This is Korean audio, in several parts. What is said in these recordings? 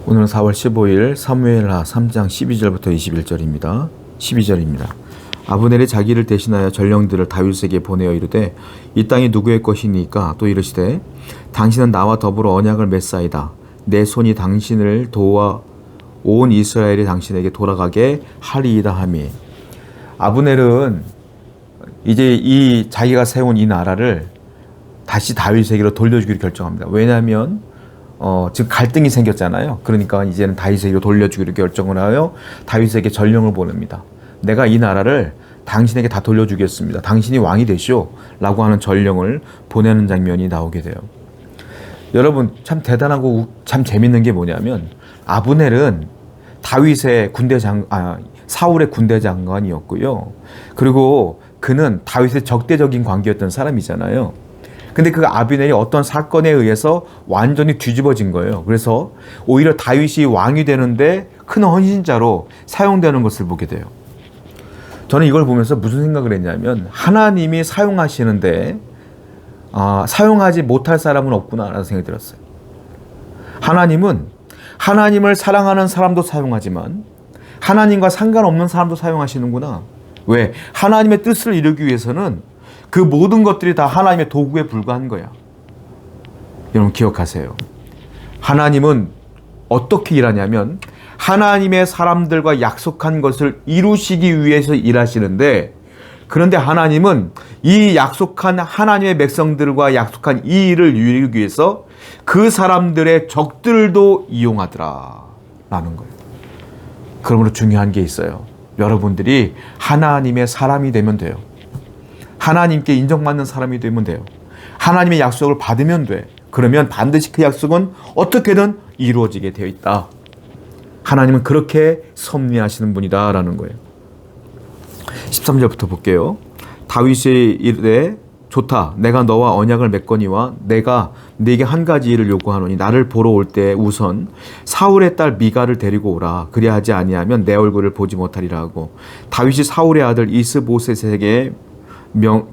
오늘은 4월 15일 사무엘하 3장 12절부터 21절입니다. 12절입니다. 아브넬이 자기를 대신하여 전령들을 다윗에게 보내어 이르되 이 땅이 누구의 것이니까? 또 이르시되 당신은 나와 더불어 언약을 맺사이다. 내 손이 당신을 도와 온 이스라엘이 당신에게 돌아가게 하리이다 하미. 아브넬은 이제 이 자기가 세운 이 나라를 다시 다윗에게로 돌려주기로 결정합니다. 왜냐하면 지금 갈등이 생겼잖아요. 그러니까 이제는 다윗에게로 돌려주기로 결정을 하여 다윗에게 전령을 보냅니다. 내가 이 나라를 당신에게 다 돌려주겠습니다. 당신이 왕이 되시오 라고 하는 전령을 보내는 장면이 나오게 돼요. 여러분 참 대단하고 참 재밌는 게 뭐냐면 아브넬은 다윗의 사울의 군대 장관이었고요. 그리고 그는 다윗의 적대적인 관계였던 사람이잖아요. 근데 그 아브넬이 어떤 사건에 의해서 완전히 뒤집어진 거예요. 그래서 오히려 다윗이 왕이 되는데 큰 헌신자로 사용되는 것을 보게 돼요. 저는 이걸 보면서 무슨 생각을 했냐면 하나님이 사용하시는데 사용하지 못할 사람은 없구나라는 생각이 들었어요. 하나님은 하나님을 사랑하는 사람도 사용하지만 하나님과 상관없는 사람도 사용하시는구나. 왜? 하나님의 뜻을 이루기 위해서는 그 모든 것들이 다 하나님의 도구에 불과한 거야. 여러분 기억하세요. 하나님은 어떻게 일하냐면 하나님의 사람들과 약속한 것을 이루시기 위해서 일하시는데, 그런데 하나님은 이 약속한 하나님의 백성들과 약속한 이 일을 이루기 위해서 그 사람들의 적들도 이용하더라 라는 거예요. 그러므로 중요한 게 있어요. 여러분들이 하나님의 사람이 되면 돼요. 하나님께 인정받는 사람이 되면 돼요. 하나님의 약속을 받으면 돼. 그러면 반드시 그 약속은 어떻게든 이루어지게 되어 있다. 하나님은 그렇게 섭리하시는 분이다라는 거예요. 13절부터 볼게요. 다윗이 이르되 좋다. 내가 너와 언약을 맺거니와 내가 네게 한 가지 일을 요구하노니 나를 보러 올 때 우선 사울의 딸 미갈을 데리고 오라. 그리하지 아니하면 내 얼굴을 보지 못하리라 하고, 다윗이 사울의 아들 이스보셋에게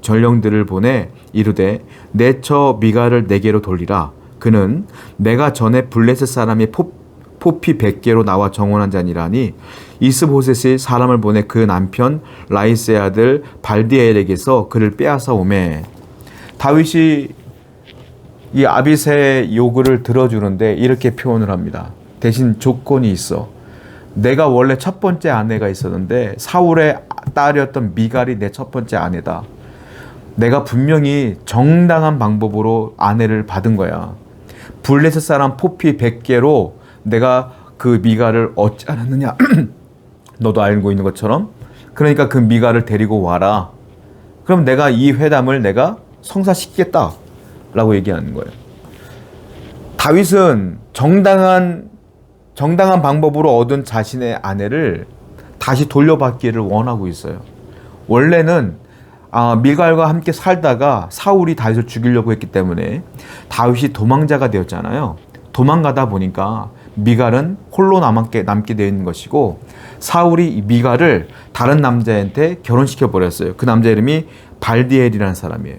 전령들을 보내 이르되 내 처 미갈을 내게로 돌리라. 그는 내가 전에 블레셋 사람이 포피 100개로 나와 정원한 자니라니. 이스보셋이 사람을 보내 그 남편 라이스의 아들 발디엘에게서 그를 빼앗아 오매. 다윗이 이 아비새의 요구를 들어주는데 이렇게 표현을 합니다. 대신 조건이 있어. 내가 원래 첫 번째 아내가 있었는데 사울의 딸이었던 미갈이 내 첫 번째 아내다. 내가 분명히 정당한 방법으로 아내를 받은 거야. 블레셋 사람 포피 100개로 내가 그 미갈을 얻지 않았느냐. 너도 알고 있는 것처럼. 그러니까 그 미갈을 데리고 와라. 그럼 내가 이 회담을 내가 성사시키겠다 라고 얘기하는 거예요. 다윗은 정당한 방법으로 얻은 자신의 아내를 다시 돌려받기를 원하고 있어요. 원래는 미갈과 함께 살다가 사울이 다윗을 죽이려고 했기 때문에 다윗이 도망자가 되었잖아요. 도망가다 보니까 미갈은 홀로 남게 되어 있는 것이고, 사울이 미갈을 다른 남자한테 결혼시켜 버렸어요. 그 남자 이름이 발디엘이라는 사람이에요.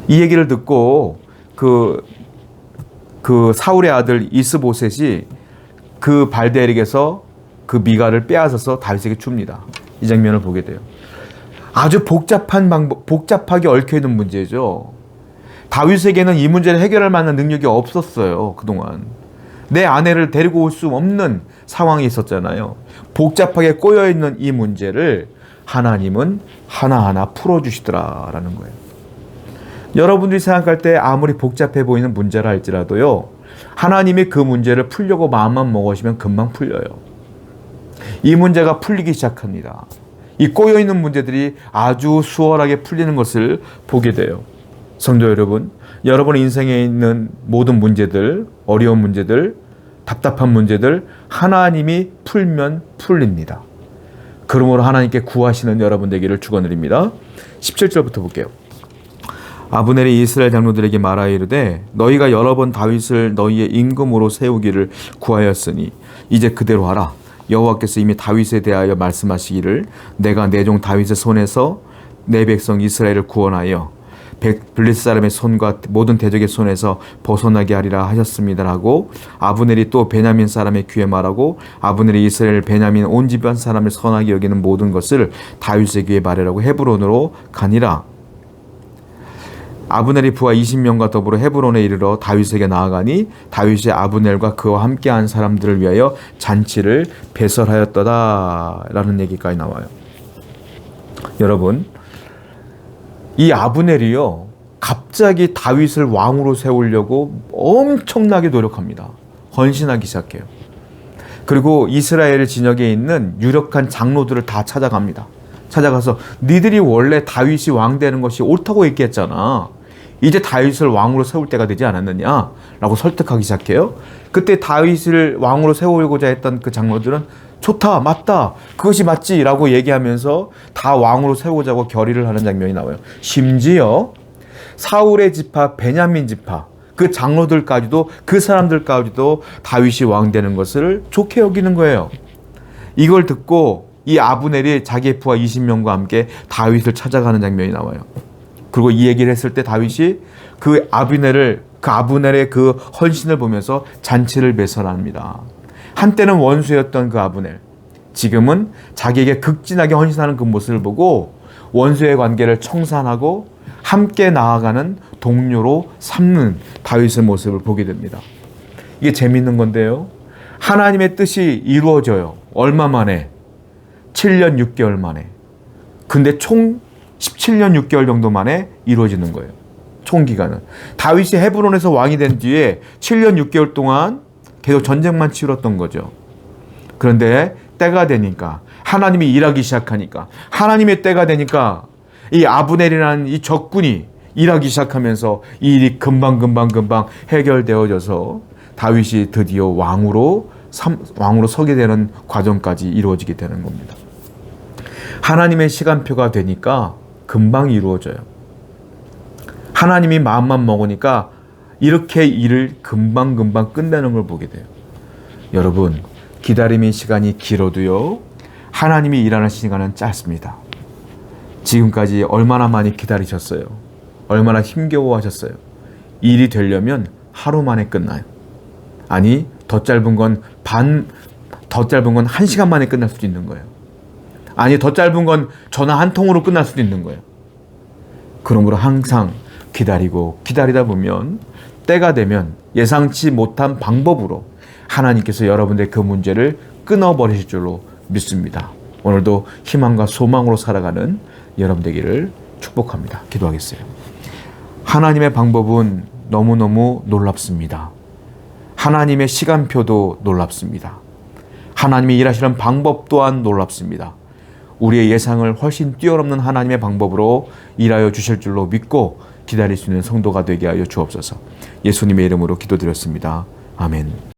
이 얘기를 듣고 그 사울의 아들 이스보셋이 그 발디엘에게서 그 미갈을 빼앗아서 다윗에게 줍니다. 이 장면을 보게 돼요. 아주 복잡하게 얽혀있는 문제죠. 다윗에게는 이 문제를 해결할 만한 능력이 없었어요. 그동안 내 아내를 데리고 올 수 없는 상황이 있었잖아요. 복잡하게 꼬여있는 이 문제를 하나님은 하나하나 풀어주시더라라는 거예요. 여러분들이 생각할 때 아무리 복잡해 보이는 문제라 할지라도요, 하나님이 그 문제를 풀려고 마음만 먹으시면 금방 풀려요. 이 문제가 풀리기 시작합니다. 이 꼬여있는 문제들이 아주 수월하게 풀리는 것을 보게 돼요. 성도 여러분, 여러분의 인생에 있는 모든 문제들, 어려운 문제들, 답답한 문제들 하나님이 풀면 풀립니다. 그러므로 하나님께 구하시는 여러분 되기를 축원드립니다. 17절부터 볼게요. 아브넬이 이스라엘 장로들에게 말하여 이르되 너희가 여러 번 다윗을 너희의 임금으로 세우기를 구하였으니 이제 그대로 하라. 여호와께서 이미 다윗에 대하여 말씀하시기를 내가 내 종 다윗의 손에서 내 백성 이스라엘을 구원하여 블레셋 사람의 손과 모든 대적의 손에서 벗어나게 하리라 하셨습니다라고 아브넬이 또 베냐민 사람의 귀에 말하고 아브넬이 이스라엘 베냐민 온 집안 사람을 선하게 여기는 모든 것을 다윗의 귀에 말하라고 헤브론으로 가니라. 아브넬이 부하 20명과 더불어 헤브론에 이르러 다윗에게 나아가니 다윗이 아브넬과 그와 함께한 사람들을 위하여 잔치를 배설하였더다라는 얘기까지 나와요. 여러분, 이 아브넬이요, 갑자기 다윗을 왕으로 세우려고 엄청나게 노력합니다. 헌신하기 시작해요. 그리고 이스라엘 진영에 있는 유력한 장로들을 다 찾아갑니다. 찾아가서 니들이 원래 다윗이 왕 되는 것이 옳다고 얘기했잖아. 이제 다윗을 왕으로 세울 때가 되지 않았느냐? 라고 설득하기 시작해요. 그때 다윗을 왕으로 세우고자 했던 그 장로들은 좋다, 맞다, 그것이 맞지 라고 얘기하면서 다 왕으로 세우고자 하고 결의를 하는 장면이 나와요. 심지어 사울의 지파, 베냐민 지파, 그 장로들까지도, 그 사람들까지도 다윗이 왕 되는 것을 좋게 여기는 거예요. 이걸 듣고 이 아브넬이 자기의 부하 20명과 함께 다윗을 찾아가는 장면이 나와요. 그리고 이 얘기를 했을 때 다윗이 그 아브넬의 그 헌신을 보면서 잔치를 배설합니다. 한때는 원수였던 그 아브넬, 지금은 자기에게 극진하게 헌신하는 그 모습을 보고 원수의 관계를 청산하고 함께 나아가는 동료로 삼는 다윗의 모습을 보게 됩니다. 이게 재밌는 건데요, 하나님의 뜻이 이루어져요. 얼마 만에? 7년 6개월 만에. 근데 총 17년 6개월 정도 만에 이루어지는 거예요. 총 기간은. 다윗이 헤브론에서 왕이 된 뒤에 7년 6개월 동안 계속 전쟁만 치렀던 거죠. 그런데 때가 되니까, 하나님이 일하기 시작하니까, 하나님의 때가 되니까 이 아브넬이라는 이 적군이 일하기 시작하면서 이 일이 금방 해결되어져서 다윗이 드디어 왕으로 서게 되는 과정까지 이루어지게 되는 겁니다. 하나님의 시간표가 되니까 금방 이루어져요. 하나님이 마음만 먹으니까 이렇게 일을 금방 끝내는 걸 보게 돼요. 여러분, 기다림의 시간이 길어도요, 하나님이 일하는 시간은 짧습니다. 지금까지 얼마나 많이 기다리셨어요? 얼마나 힘겨워하셨어요? 일이 되려면 하루 만에 끝나요. 아니, 더 짧은 건 1시간 만에 끝날 수도 있는 거예요. 아니, 더 짧은 건 전화 한 통으로 끝날 수도 있는 거예요. 그러므로 항상 기다리다 보면 때가 되면 예상치 못한 방법으로 하나님께서 여러분들의 그 문제를 끊어버리실 줄로 믿습니다. 오늘도 희망과 소망으로 살아가는 여러분 되기를 축복합니다. 기도하겠어요. 하나님의 방법은 너무너무 놀랍습니다. 하나님의 시간표도 놀랍습니다. 하나님이 일하시는 방법 또한 놀랍습니다. 우리의 예상을 훨씬 뛰어넘는 하나님의 방법으로 일하여 주실 줄로 믿고 기다릴 수 있는 성도가 되게 하여 주옵소서. 예수님의 이름으로 기도드렸습니다. 아멘.